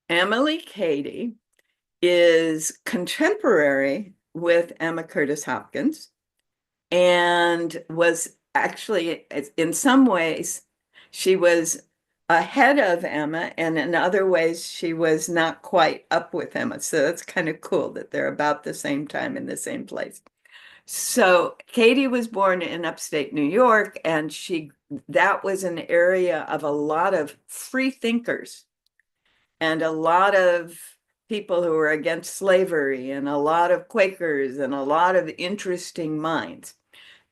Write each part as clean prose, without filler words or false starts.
Emilie Cady is contemporary with Emma Curtis Hopkins and was actually, in some ways, she was ahead of Emma, and in other ways, she was not quite up with Emma. So that's kind of cool that they're about the same time in the same place. So Katie was born in upstate New York, and that was an area of a lot of free thinkers and a lot of people who were against slavery and a lot of Quakers and a lot of interesting minds.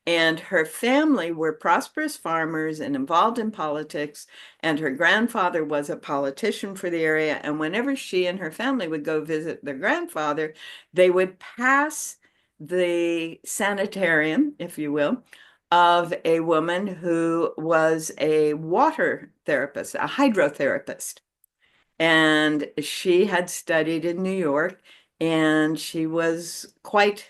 And her family were prosperous farmers and involved in politics. And her grandfather was a politician for the area. And whenever she and her family would go visit their grandfather, they would pass the sanitarium, if you will, of a woman who was a water therapist, a hydrotherapist. And she had studied in New York, and she was quite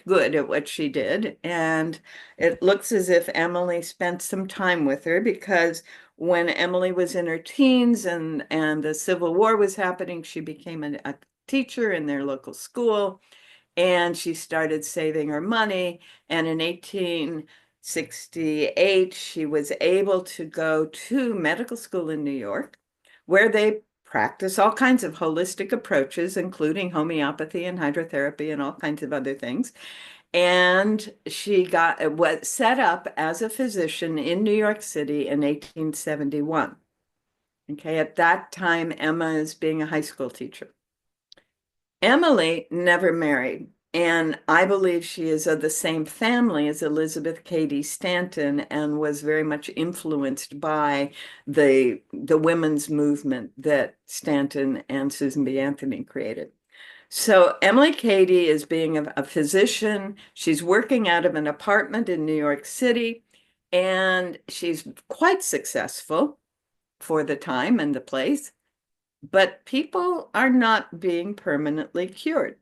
good at what she did. And it looks as if Emily spent some time with her, because when Emily was in her teens and the Civil War was happening, she became a teacher in their local school, and she started saving her money. And in 1868, she was able to go to medical school in New York, where they practice all kinds of holistic approaches, including homeopathy and hydrotherapy and all kinds of other things. And she was set up as a physician in New York City in 1871. Okay, at that time, Emma is being a high school teacher. Emily never married, and I believe she is of the same family as Elizabeth Cady Stanton and was very much influenced by the women's movement that Stanton and Susan B. Anthony created. So Emilie Cady is being a physician. She's working out of an apartment in New York City, and she's quite successful for the time and the place. But people are not being permanently cured.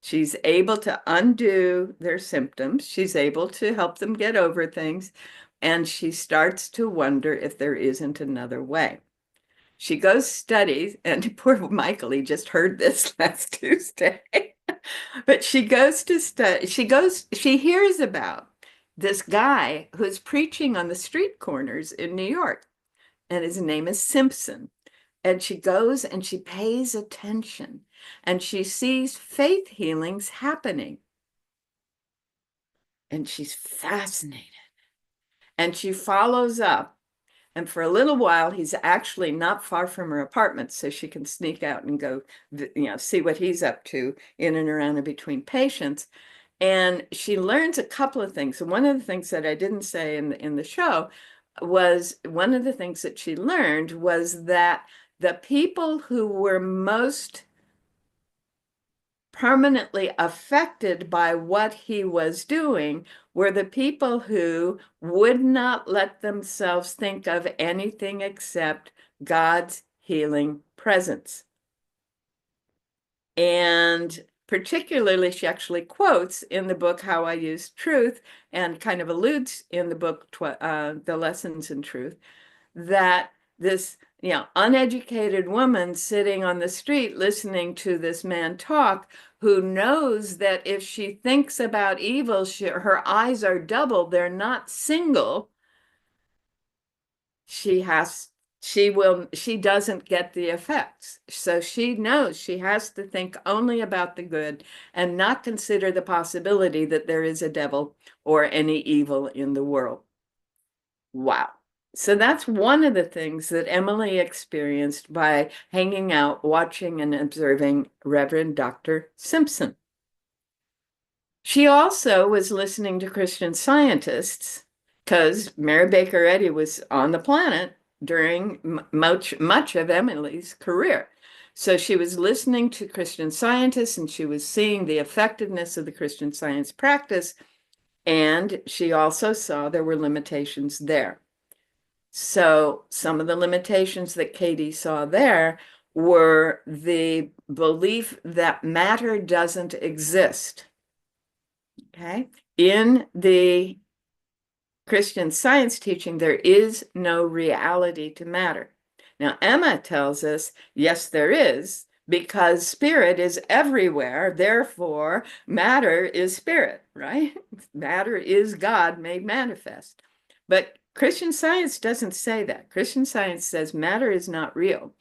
She's able to undo their symptoms. She's able to help them get over things. And she starts to wonder if there isn't another way. She goes studies, and poor Michael, he just heard this last Tuesday. But she goes to study, she hears about this guy who's preaching on the street corners in New York, and his name is Simpson. And she goes and she pays attention, and she sees faith healings happening. And she's fascinated. And she follows up. And for a little while, he's actually not far from her apartment, so she can sneak out and go, see what he's up to in and around and between patients. And she learns a couple of things. And one of the things that I didn't say in the show was, one of the things that she learned was that the people who were most permanently affected by what he was doing were the people who would not let themselves think of anything except God's healing presence. And particularly, she actually quotes in the book How I Use Truth, and kind of alludes in the book The Lessons in Truth, that this uneducated woman sitting on the street listening to this man talk, who knows that if she thinks about evil, her eyes are double, they're not single. She doesn't get the effects. So she knows she has to think only about the good and not consider the possibility that there is a devil or any evil in the world. Wow. So that's one of the things that Emily experienced by hanging out, watching, and observing Reverend Dr. Simpson. She also was listening to Christian Scientists, because Mary Baker Eddy was on the planet during much of Emily's career. So she was listening to Christian Scientists, and she was seeing the effectiveness of the Christian Science practice, and she also saw there were limitations there. So some of the limitations that Cady saw there were the belief that matter doesn't exist. Okay. In the Christian Science teaching, there is no reality to matter. Now, Emma tells us, yes, there is, because spirit is everywhere. Therefore, matter is spirit, right? Matter is God made manifest. But Christian Science doesn't say that. Christian Science says matter is not real.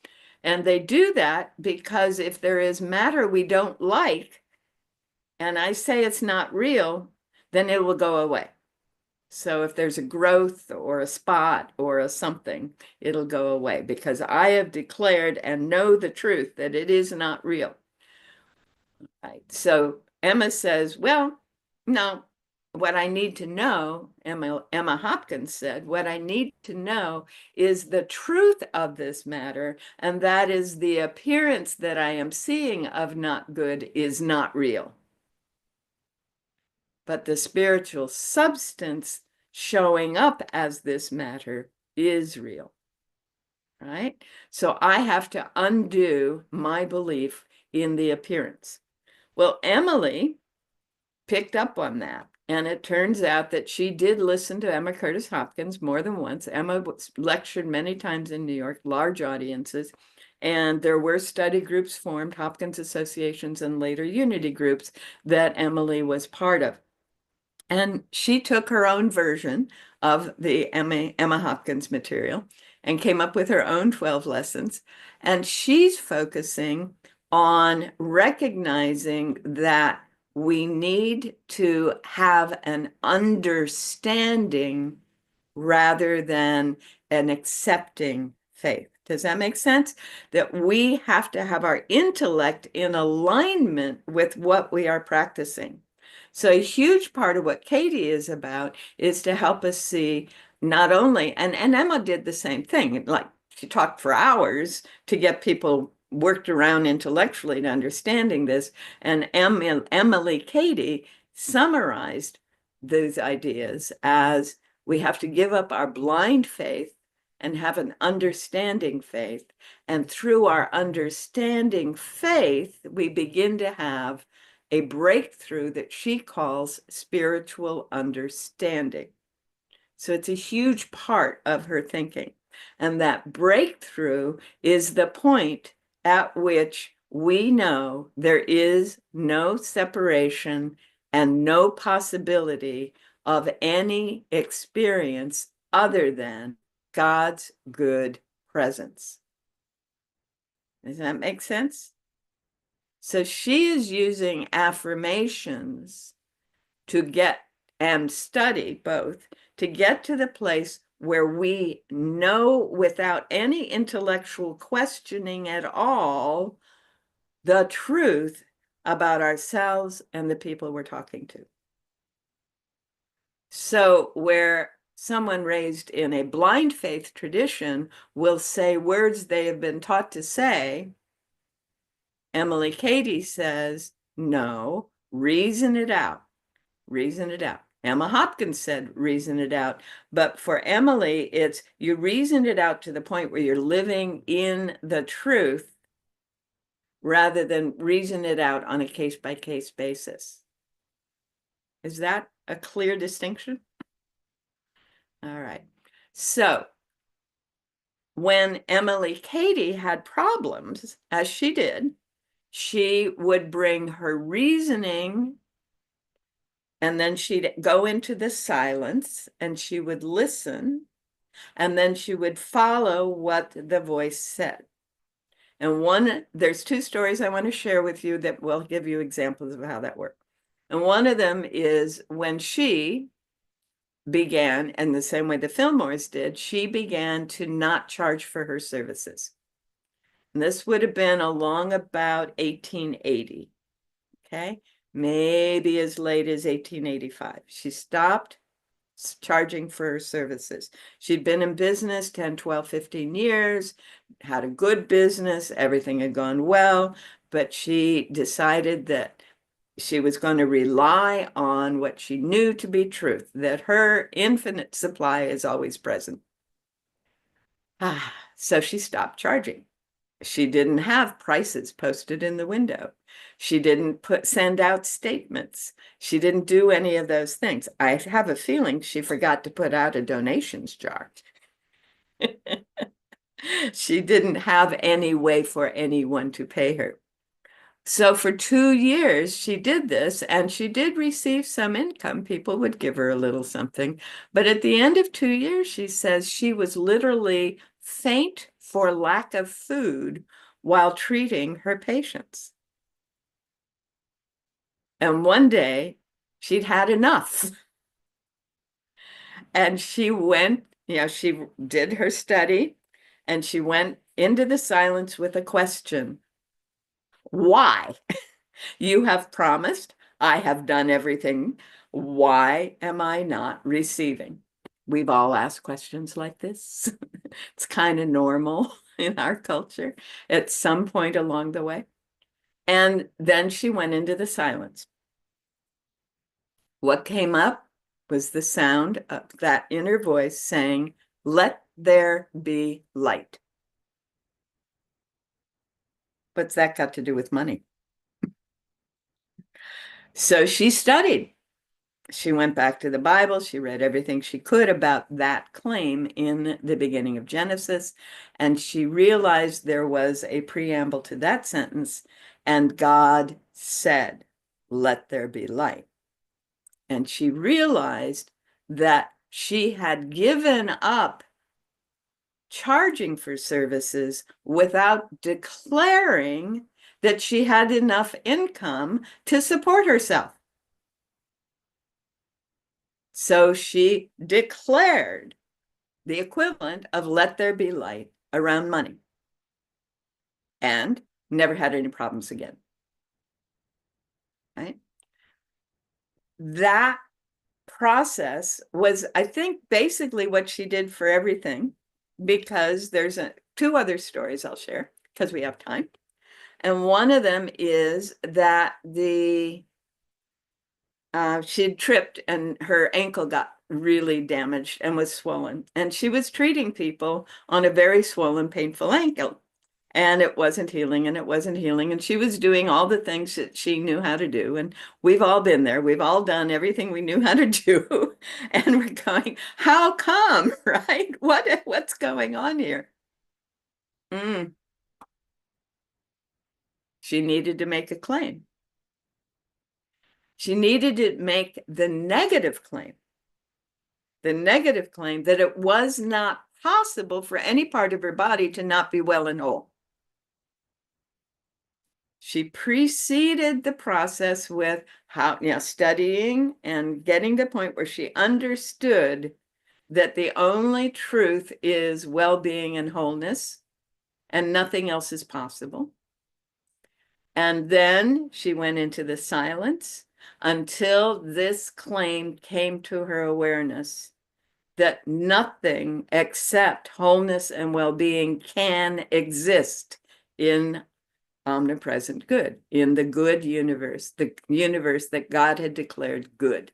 And they do that because if there is matter we don't like, and I say it's not real, then it will go away. So if there's a growth or a spot or a something, it'll go away because I have declared and know the truth that it is not real. Right. So Emma says, well, no, what I need to know, Emma Hopkins said, what I need to know is the truth of this matter, and that is the appearance that I am seeing of not good is not real. But the spiritual substance showing up as this matter is real, right? So I have to undo my belief in the appearance. Well, Emilie picked up on that. And it turns out that she did listen to Emma Curtis Hopkins more than once. Emma lectured many times in New York, large audiences. And there were study groups formed, Hopkins associations, and later unity groups that Emilie was part of. And she took her own version of the Emma Hopkins material and came up with her own 12 lessons. And she's focusing on recognizing that we need to have an understanding rather than an accepting faith. Does that make sense? That we have to have our intellect in alignment with what we are practicing. So a huge part of what Cady is about is to help us see not only, and Emma did the same thing, like she talked for hours to get people worked around intellectually to understanding this. And Emilie Cady summarized those ideas as we have to give up our blind faith and have an understanding faith. And through our understanding faith, we begin to have a breakthrough that she calls spiritual understanding. So it's a huge part of her thinking. And that breakthrough is the point at which we know there is no separation and no possibility of any experience other than God's good presence. Does that make sense? So she is using affirmations to get and study both to get to the place where we know without any intellectual questioning at all the truth about ourselves and the people we're talking to. So where someone raised in a blind faith tradition will say words they have been taught to say, Emilie Cady says, no, reason it out. Reason it out. Emma Hopkins said, reason it out. But for Emilie, it's you reason it out to the point where you're living in the truth rather than reason it out on a case-by-case basis. Is that a clear distinction? All right. So when Emilie Cady had problems, as she did, she would bring her reasoning and then she'd go into the silence and she would listen and then she would follow what the voice said. And there's two stories I want to share with you that will give you examples of how that worked. And one of them is when she began, and the same way the Fillmores did, she began to not charge for her services. And this would have been along about 1880, okay? Maybe as late as 1885. She stopped charging for her services. She'd been in business 10, 12, 15 years, had a good business, everything had gone well, but she decided that she was going to rely on what she knew to be truth, that her infinite supply is always present. So she stopped charging. She didn't have prices posted in the window. She didn't send out statements. She didn't do any of those things. I have a feeling she forgot to put out a donations jar. She didn't have any way for anyone to pay her. So for 2 years, she did this, and she did receive some income. People would give her a little something. But at the end of 2 years, she says she was literally faint for lack of food while treating her patients. And one day, she'd had enough. And she went, she did her study, and she went into the silence with a question. Why? You have promised, I have done everything. Why am I not receiving? We've all asked questions like this. It's kind of normal in our culture at some point along the way. And then she went into the silence. What came up was the sound of that inner voice saying, "Let there be light." What's that got to do with money? So she studied. She went back to the Bible. She read everything she could about that claim in the beginning of Genesis. And she realized there was a preamble to that sentence. And God said, "Let there be light." And she realized that she had given up charging for services without declaring that she had enough income to support herself. So she declared the equivalent of "let there be light" around money and never had any problems again. Right? That process was, I think, basically what she did for everything, because there's two other stories I'll share because we have time. And one of them is that she'd tripped and her ankle got really damaged and was swollen. And she was treating people on a very swollen, painful ankle. And it wasn't healing, and it wasn't healing. And she was doing all the things that she knew how to do. And we've all been there. We've all done everything we knew how to do. And we're going, how come, right? What's going on here? Mm. She needed to make a claim. She needed to make the negative claim that it was not possible for any part of her body to not be well and whole. She preceded the process with studying and getting to the point where she understood that the only truth is well-being and wholeness, and nothing else is possible. And then she went into the silence until this claim came to her awareness that nothing except wholeness and well-being can exist in omnipresent good, in the good universe, the universe that God had declared good.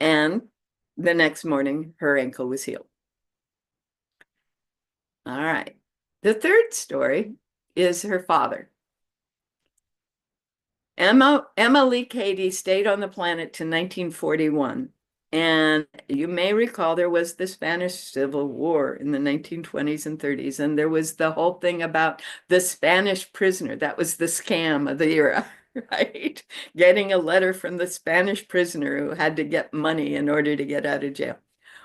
And the next morning, her ankle was healed. All right. The third story is her father. Emilie Cady stayed on the planet to 1941. And you may recall there was the Spanish Civil War in the 1920s and 30s. And there was the whole thing about the Spanish prisoner. That was the scam of the era, right? Getting a letter from the Spanish prisoner who had to get money in order to get out of jail.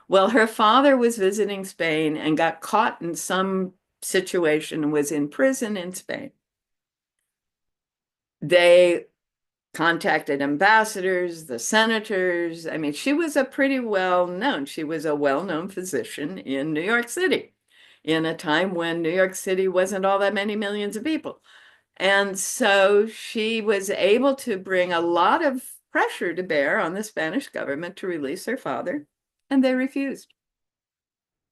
Well, her father was visiting Spain and got caught in some situation and was in prison in Spain. They contacted ambassadors, the senators. I mean, she was she was a well-known physician in New York City in a time when New York City wasn't all that many millions of people. And so she was able to bring a lot of pressure to bear on the Spanish government to release her father, and they refused.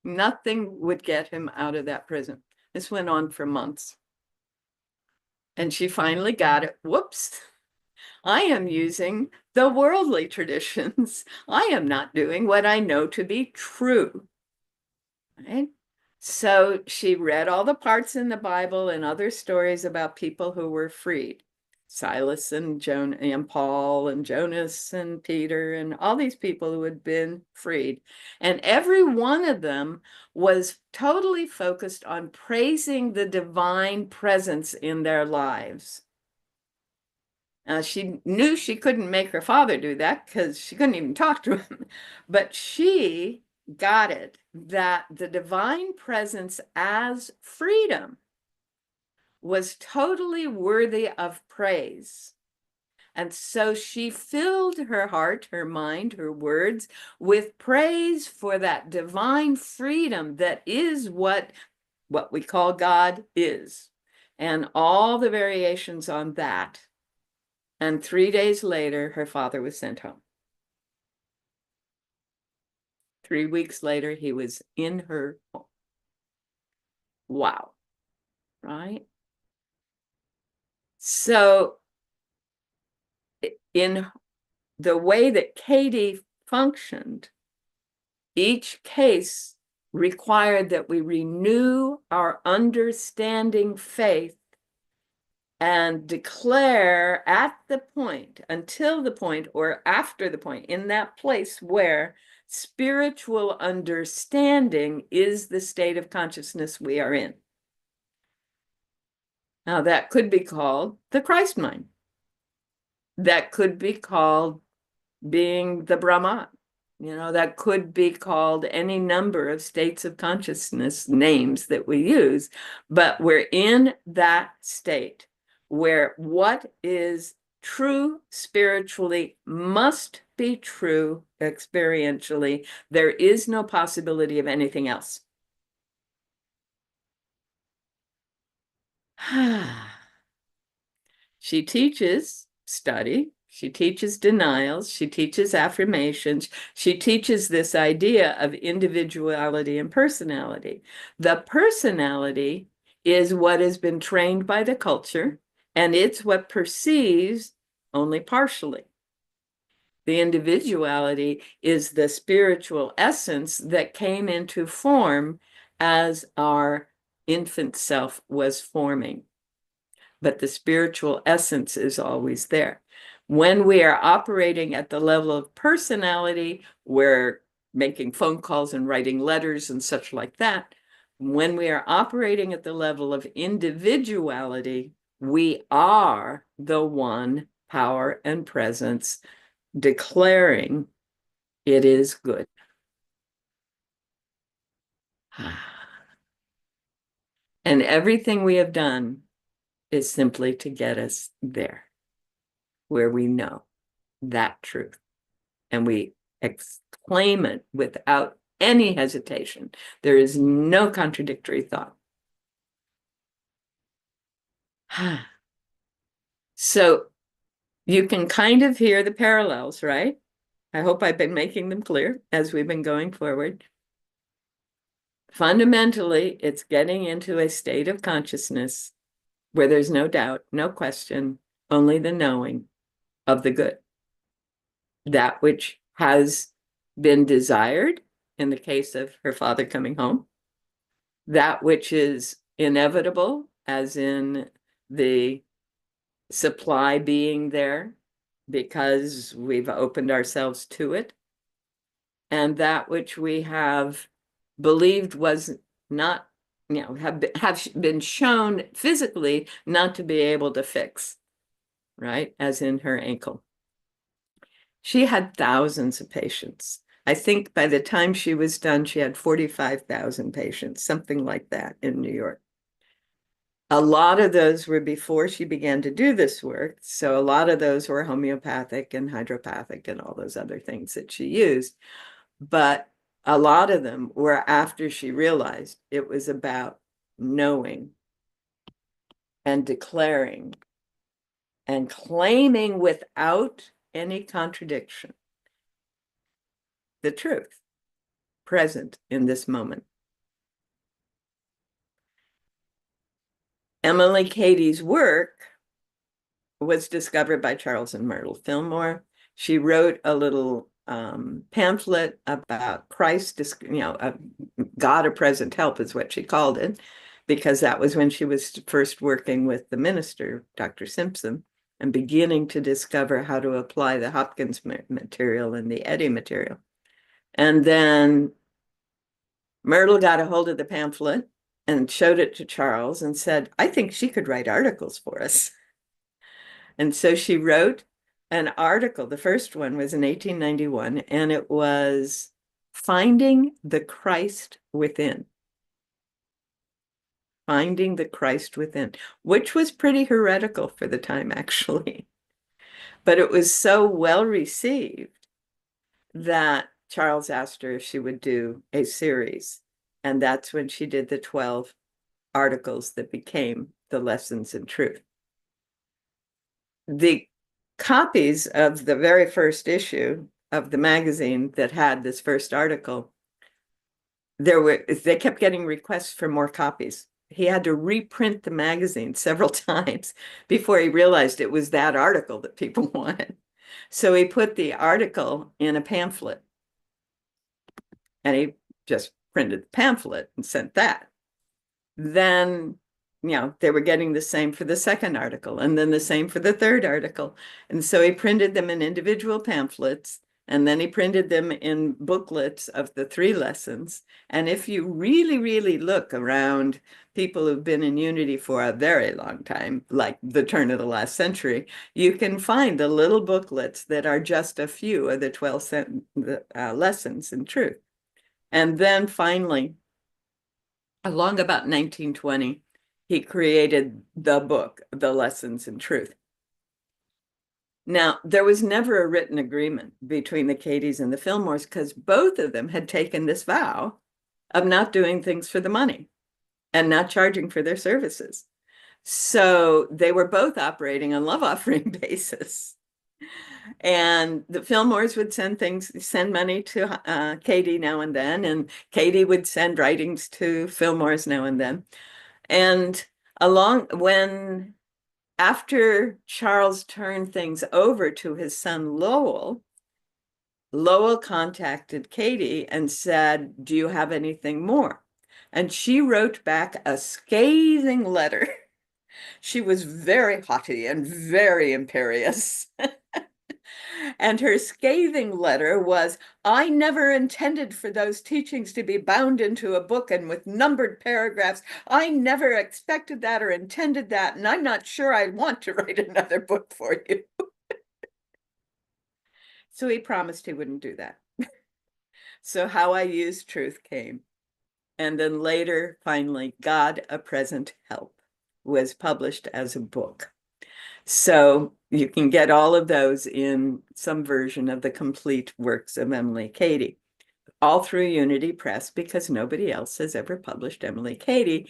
Nothing would get him out of that prison. This went on for months. And she finally got it. Whoops. I am using the worldly traditions. I am not doing what I know to be true. Right? So she read all the parts in the Bible and other stories about people who were freed. Silas and Joan and Paul and Jonas and Peter and all these people who had been freed. And every one of them was totally focused on praising the divine presence in their lives. She knew she couldn't make her father do that because she couldn't even talk to him. But she got it that the divine presence as freedom was totally worthy of praise. And so she filled her heart, her mind, her words with praise for that divine freedom that is what we call God is, and all the variations on that. And 3 days later, her father was sent home. 3 weeks later, he was in her home. Wow, right? So in the way that Cady functioned, each case required that we renew our understanding faith and declare at the point, until the point, or after the point, in that place where spiritual understanding is the state of consciousness we are in. Now, that could be called the Christ mind. That could be called being the Brahman. That could be called any number of states of consciousness names that we use, but we're in that state where what is true spiritually must be true experientially. There is no possibility of anything else. She teaches study. She teaches denials. She teaches affirmations. She teaches this idea of individuality and personality. The personality is what has been trained by the culture, and it's what perceives only partially. The individuality is the spiritual essence that came into form as our infant self was forming. But the spiritual essence is always there. When we are operating at the level of personality, we're making phone calls and writing letters and such like that. When we are operating at the level of individuality, we are the one power and presence declaring it is good. And everything we have done is simply to get us there, where we know that truth and we exclaim it without any hesitation. There is no contradictory thought. So you can kind of hear the parallels, right? I hope I've been making them clear as we've been going forward. Fundamentally, it's getting into a state of consciousness where there's no doubt, no question, only the knowing of the good. That which has been desired in the case of her father coming home, that which is inevitable, as in the supply being there because we've opened ourselves to it, and that which we have believed was not, have been shown physically not to be able to fix, right? As in her ankle. She had thousands of patients. I think by the time she was done, she had 45,000 patients, something like that in New York. A lot of those were before she began to do this work. So a lot of those were homeopathic and hydropathic and all those other things that she used. But a lot of them were after she realized it was about knowing and declaring and claiming without any contradiction the truth present in this moment. Emilie Cady's work was discovered by Charles and Myrtle Fillmore. She wrote a little pamphlet about Christ, God a present help is what she called it, because that was when she was first working with the minister, Dr. Simpson. and beginning to discover how to apply the Hopkins material and the Eddy material. And then Myrtle got a hold of the pamphlet and showed it to Charles and said, I think she could write articles for us. And so she wrote an article. The first one was in 1891, and it was Finding the Christ Within. Finding the Christ Within, which was pretty heretical for the time, actually. But it was so well received that Charles asked her if she would do a series. And that's when she did the 12 articles that became the Lessons in Truth. The copies of the very first issue of the magazine that had this first article, they kept getting requests for more copies. He had to reprint the magazine several times before he realized it was that article that people wanted. So he put the article in a pamphlet, and he just printed the pamphlet and sent that. Then, they were getting the same for the second article, and then the same for the third article. And so he printed them in individual pamphlets, and then he printed them in booklets of the 3 lessons. And if you really, really look around people who've been in Unity for a very long time, like the turn of the last century, you can find the little booklets that are just a few of the 12 lessons in truth. And then finally, along about 1920, he created the book, The Lessons in Truth. Now, there was never a written agreement between the Cadys and the Fillmores because both of them had taken this vow of not doing things for the money and not charging for their services. So they were both operating on love offering basis. And the Fillmores would send money to Cady now and then, and Cady would send writings to Fillmores now and then. And after Charles turned things over to his son Lowell, Lowell contacted Cady and said, do you have anything more? And she wrote back a scathing letter. She was very haughty and very imperious. And her scathing letter was, I never intended for those teachings to be bound into a book and with numbered paragraphs. I never expected that or intended that, and I'm not sure I want to write another book for you. So he promised he wouldn't do that. So How I Used Truth came. And then later, finally, God, a Present Help was published as a book. So you can get all of those in some version of the complete works of Emilie Cady, all through Unity Press, because nobody else has ever published Emilie Cady,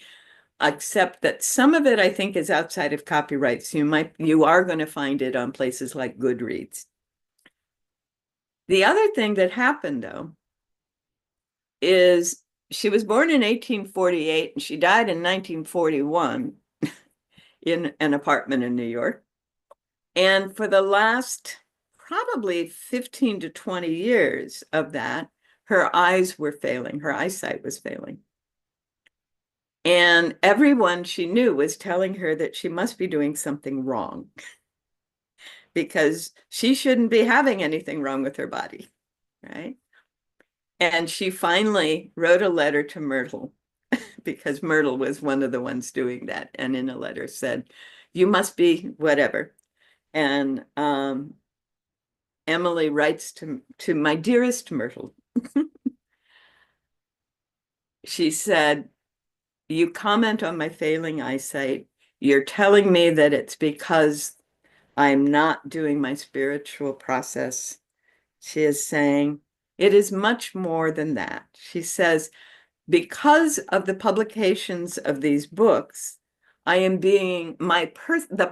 except that some of it I think is outside of copyright. So you are going to find it on places like Goodreads. The other thing that happened, though, is she was born in 1848 and she died in 1941 in an apartment in New York. And for the last probably 15 to 20 years of that, her eyes were failing. Her eyesight was failing. And everyone she knew was telling her that she must be doing something wrong because she shouldn't be having anything wrong with her body, right? And she finally wrote a letter to Myrtle because Myrtle was one of the ones doing that. And in a letter said, you must be whatever. And Emily writes to my dearest Myrtle. She said, you comment on my failing eyesight. You're telling me that it's because I'm not doing my spiritual process. She is saying, it is much more than that. She says, because of the publications of these books, I am being the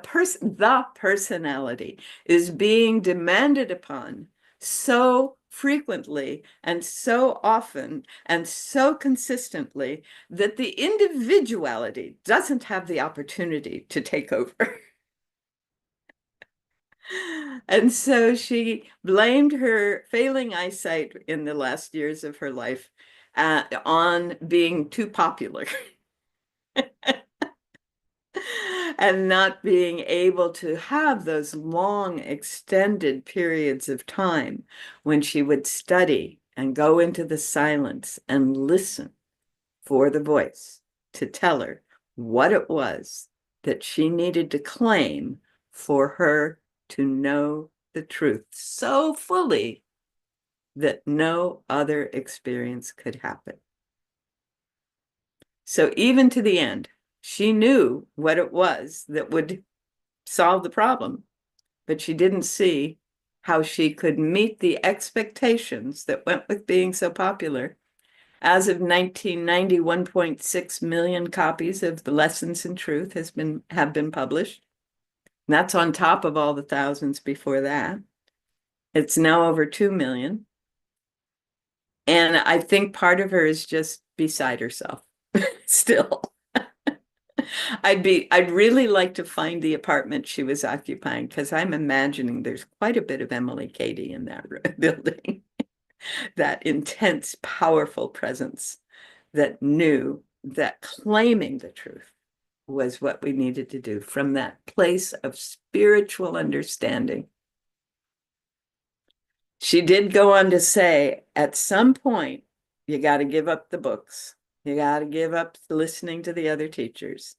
personality is being demanded upon so frequently and so often and so consistently that the individuality doesn't have the opportunity to take over. And so she blamed her failing eyesight in the last years of her life on being too popular. and not being able to have those long, extended periods of time when she would study and go into the silence and listen for the voice to tell her what it was that she needed to claim for her to know the truth so fully that no other experience could happen. So even to the end, she knew what it was that would solve the problem, but she didn't see how she could meet the expectations that went with being so popular. As of 1990, 1.6 million copies of The Lessons in Truth have been published. And that's on top of all the thousands before that. It's now over 2 million. And I think part of her is just beside herself still. I'd really like to find the apartment she was occupying because I'm imagining there's quite a bit of Emilie Cady in that building. That intense, powerful presence that knew that claiming the truth was what we needed to do from that place of spiritual understanding. She did go on to say, at some point, you got to give up the books. You got to give up listening to the other teachers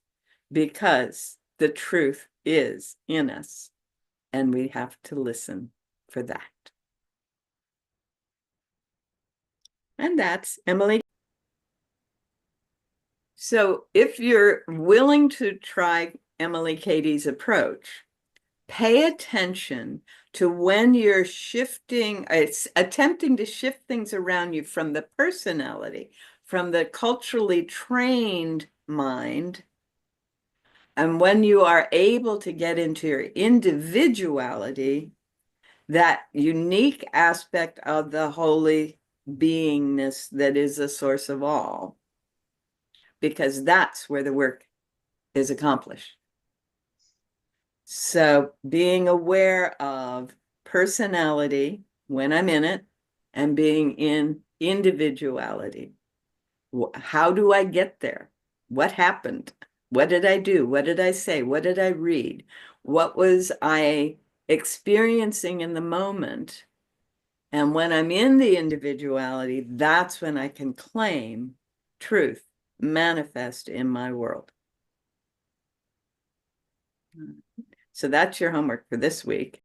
because the truth is in us and we have to listen for that. And that's Emilie. So if you're willing to try Emilie Cady's approach, pay attention to when you're it's attempting to shift things around you from the personality, from the culturally trained mind, and when you are able to get into your individuality, that unique aspect of the holy beingness that is the source of all, because that's where the work is accomplished. So being aware of personality when I'm in it and being in individuality. How do I get there? What happened? What did I do? What did I say? What did I read? What was I experiencing in the moment? And when I'm in the individuality, that's when I can claim truth manifest in my world. So that's your homework for this week.